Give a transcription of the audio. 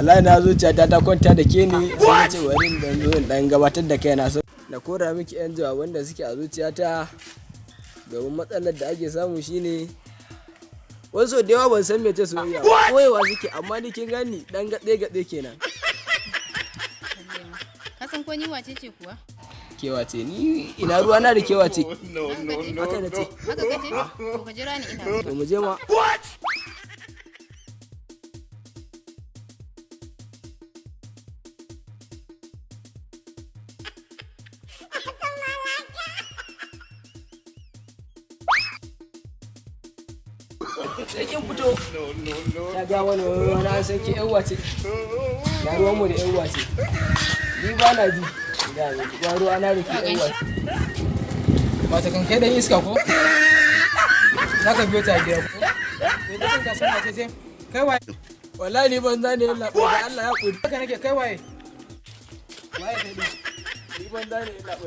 wallahi na zuciyata ta kwanta da ke ne sai na ce bari in dan zo in dan gabatar da kaina so na kora miki yan jawaban da suke a zuciyata domin matsalar da ake samu shine wasu da yawa ban san mece soyayya koyewa suke amma ni kin gani dan gatse kenan. Ka san ko ni wace ce kuwa? Kewa ce ni ina ruwa na da kewa ce. Haka na ce. Haka kace? To ka jira ni ina zuwa. To mu je ma. Sai kin fito. Ya ga wani an san ki yan wace. Ya ruwan mu da yan wace. Ni ba na ji. Ya ruwa na da ki yan wace. Mata kan kai dan iska ko? Za ka biyo ta gida ko? Me da kan ka san wace ce? Kai waye? Wallahi ni ban zane yin labo da Allah ya kudi. Haka nake kai waye? Waye kai? Ni ban zane yin labo.